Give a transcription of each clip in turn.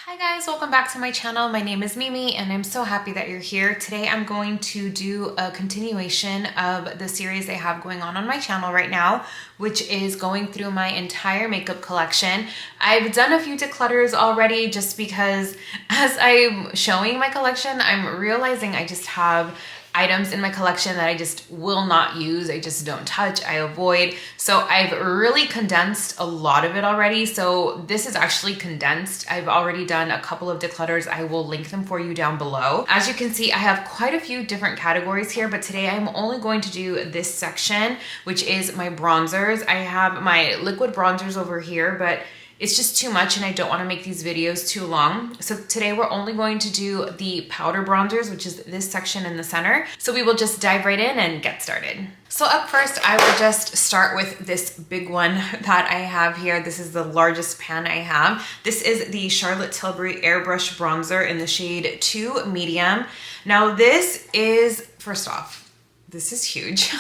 Hi guys, welcome back to my channel. My name is Mimi and I'm so happy that you're here. Today I'm going to do a continuation of the series I have going on my channel right now, which is going through my entire makeup collection. I've done a few declutters already just because as I'm showing my collection, I'm realizing I just have items in my collection that I just will not use. I just don't touch, I avoid. So I've really condensed a lot of it already. So this is actually condensed. I've already done a couple of declutters. I will link them for you down below. As you can see, I have quite a few different categories here, but today I'm only going to do this section, which is my bronzers. I have my liquid bronzers over here, but it's just too much and I don't want to make these videos too long. So today we're only going to do the powder bronzers, which is this section in the center. So we will just dive right in and get started. So up first, I will just start with this big one that I have here. This is the largest pan I have. This is the Charlotte Tilbury Airbrush Bronzer in the shade 2 Medium. Now this is, first off, this is huge.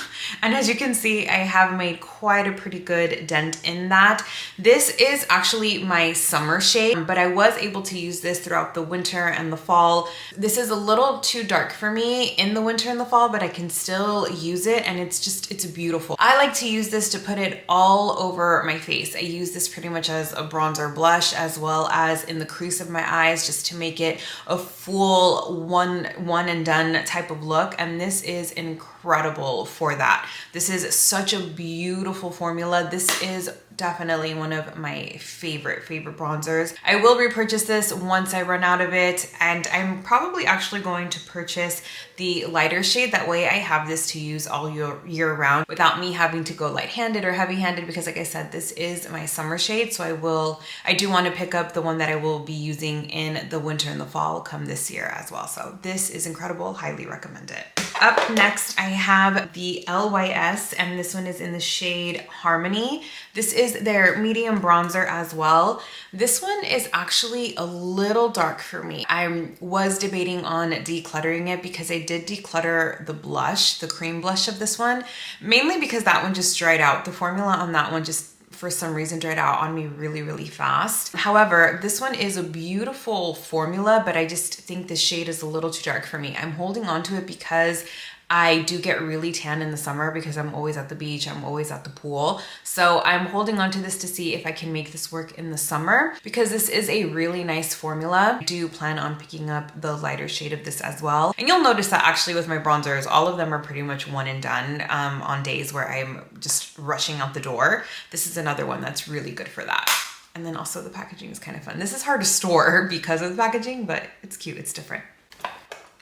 And as you can see, I have made quite a pretty good dent in that. This is actually my summer shade, but I was able to use this throughout the winter and the fall. This is a little too dark for me in the winter and the fall, but I can still use it and it's beautiful. I like to use this to put it all over my face. I use this pretty much as a bronzer blush as well as in the crease of my eyes just to make it a full one and done type of look. And this is incredible for that. This is such a beautiful formula. This is definitely one of my favorite bronzers. I will repurchase this once I run out of it, and I'm probably actually going to purchase the lighter shade. That way I have this to use all year round without me having to go light-handed or heavy-handed, because like I said, this is my summer shade. So I do want to pick up the one that I will be using in the winter and the fall come this year as well. So this is incredible, highly recommend it. Up next, I have the LYS, and this one is in the shade Harmony. This is their medium bronzer as well. This one is actually a little dark for me. I was debating on decluttering it because I did declutter the blush, the cream blush of this one, mainly because that one just dried out. The formula on that one just for some reason dried out on me really fast. However, this one is a beautiful formula, but I just think the shade is a little too dark for me. I'm holding on to it because I do get really tan in the summer because I'm always at the beach, I'm always at the pool. So I'm holding on to this to see if I can make this work in the summer because this is a really nice formula. I do plan on picking up the lighter shade of this as well. And you'll notice that actually with my bronzers, all of them are pretty much one and done on days where I'm just rushing out the door. This is another one that's really good for that. And then also the packaging is kind of fun. This is hard to store because of the packaging, but it's cute, it's different.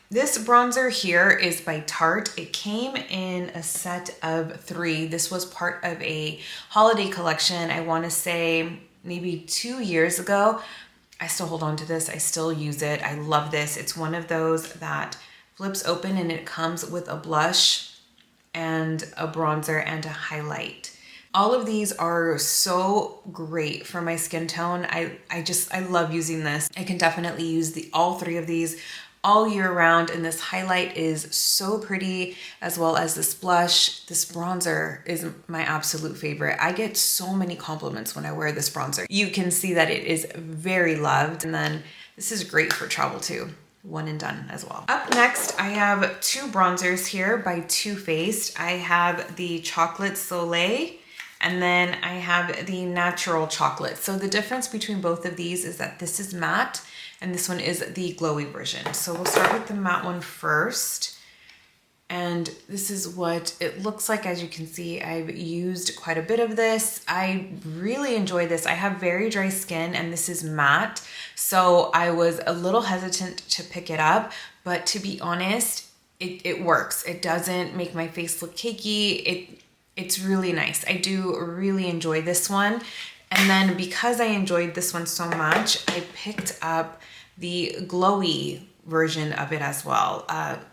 This bronzer here is by Tarte. It came in a set of 3. This was part of a holiday collection, I want to say maybe 2 years ago. I still hold on to this. I still use it. I love this. It's one of those that flips open and it comes with a blush and a bronzer and a highlight. All of these are so great for my skin tone. I love using this. I can definitely use all 3 of these all year round, and this highlight is so pretty, as well as this blush. This bronzer is my absolute favorite. I get so many compliments when I wear this bronzer. You can see that it is very loved, and then this is great for travel too. One and done as well. Up next, I have 2 bronzers here by Too Faced. I have the Chocolate Soleil, and then I have the Natural Chocolate. So the difference between both of these is that this is matte and this one is the glowy version. So we'll start with the matte one first. And this is what it looks like. As you can see, I've used quite a bit of this. I really enjoy this. I have very dry skin and this is matte. So I was a little hesitant to pick it up, but to be honest, it works. It doesn't make my face look cakey. It's really nice. I do really enjoy this one. And then because I enjoyed this one so much, I picked up the glowy version of it as well.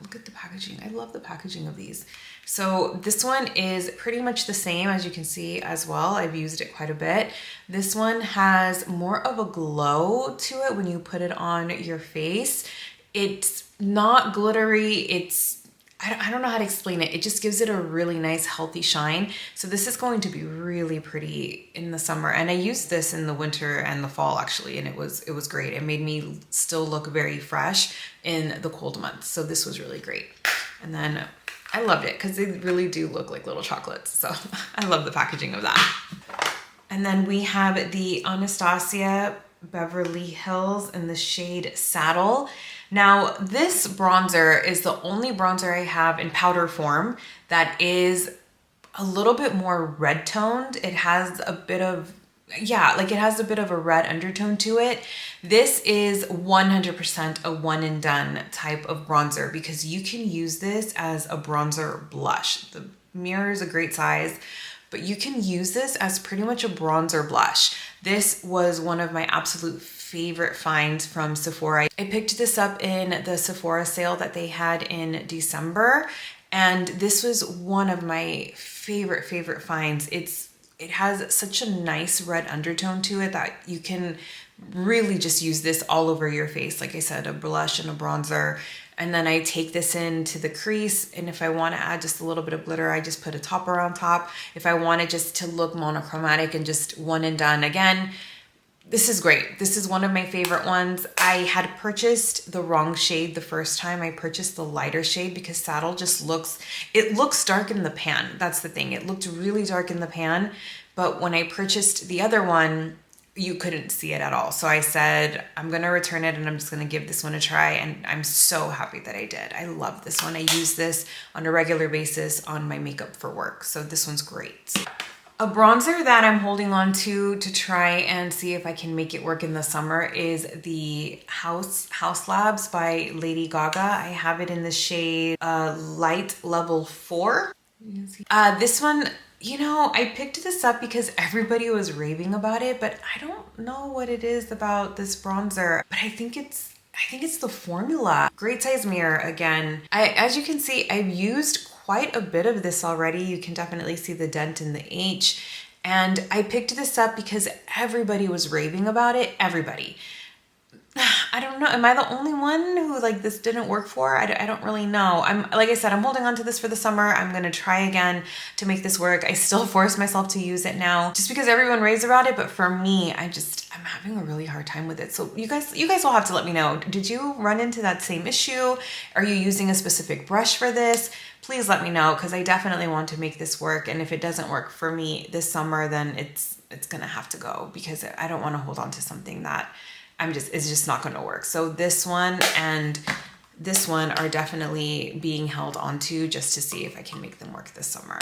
Look at the packaging. I love the packaging of these. So this one is pretty much the same, as you can see as well. I've used it quite a bit. This one has more of a glow to it when you put it on your face. It's not glittery. I don't know how to explain it. It just gives it a really nice healthy shine. So this is going to be really pretty in the summer. And I used this in the winter and the fall actually, and it was great. It made me still look very fresh in the cold months. So this was really great. And then I loved it because they really do look like little chocolates. So I love the packaging of that. And then we have the Anastasia Beverly Hills in the shade Saddle. Now, this bronzer is the only bronzer I have in powder form that is a little bit more red toned. It has a bit of, yeah, like it has a bit of a red undertone to it. This is 100% a one and done type of bronzer because you can use this as a bronzer blush. The mirror is a great size, but you can use this as pretty much a bronzer blush. This was one of my absolute favorite finds from Sephora. I picked this up in the Sephora sale that they had in December, and this was one of my favorite finds. It has such a nice red undertone to it that you can really just use this all over your face. Like I said, a blush and a bronzer. And then I take this into the crease, and if I want to add just a little bit of glitter, I just put a topper on top. If I want it just to look monochromatic and just one and done, again, this is great. This is one of my favorite ones. I had purchased the wrong shade the first time. I purchased the lighter shade because Saddle just looks dark in the pan. That's the thing. It looked really dark in the pan, but when I purchased the other one, you couldn't see it at all. So I said, I'm gonna return it and I'm just gonna give this one a try. And I'm so happy that I did. I love this one. I use this on a regular basis on my makeup for work. So this one's great. A bronzer that I'm holding on to try and see if I can make it work in the summer is the Haus Labs by Lady Gaga. I have it in the shade Light Level 4. This one, you know, I picked this up because everybody was raving about it, but I don't know what it is about this bronzer, but I think it's the formula. Great size mirror again. As you can see, I've used quite a bit of this already. You can definitely see the dent in the H. And I picked this up because everybody was raving about it. Everybody. I don't know. Am I the only one who like this didn't work for? I don't really know. Like I said, I'm holding on to this for the summer. I'm going to try again to make this work. I still force myself to use it now just because everyone raves about it. But for me, I'm having a really hard time with it. So you guys will have to let me know. Did you run into that same issue? Are you using a specific brush for this? Please let me know because I definitely want to make this work. And if it doesn't work for me this summer, then it's going to have to go because I don't want to hold on to something that it's just not going to work. So this one and this one are definitely being held onto just to see if I can make them work this summer.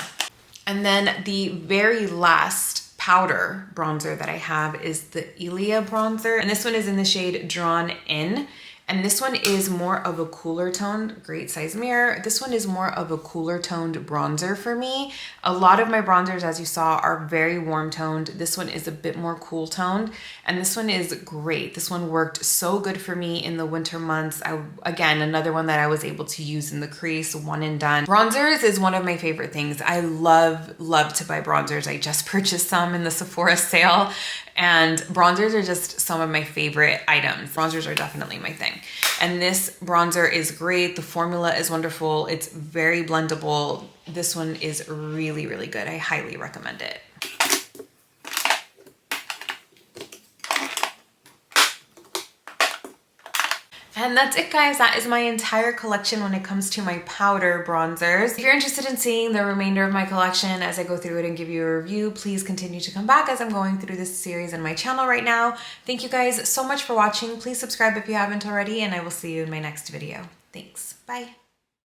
And then the very last powder bronzer that I have is the Ilia bronzer. And this one is in the shade Drawn In. And this one is more of a cooler toned, great size mirror. This one is more of a cooler toned bronzer for me. A lot of my bronzers, as you saw, are very warm toned. This one is a bit more cool toned, and this one is great. This one worked so good for me in the winter months. Again, another one that I was able to use in the crease, one and done. Bronzers is one of my favorite things. I love to buy bronzers. I just purchased some in the Sephora sale. And bronzers are just some of my favorite items. Bronzers are definitely my thing. And this bronzer is great. The formula is wonderful. It's very blendable. This one is really good. I highly recommend it. And that's it, guys. That is my entire collection when it comes to my powder bronzers. If you're interested in seeing the remainder of my collection as I go through it and give you a review, please continue to come back as I'm going through this series on my channel right now. Thank you guys so much for watching. Please subscribe if you haven't already, and I will see you in my next video. Thanks. Bye.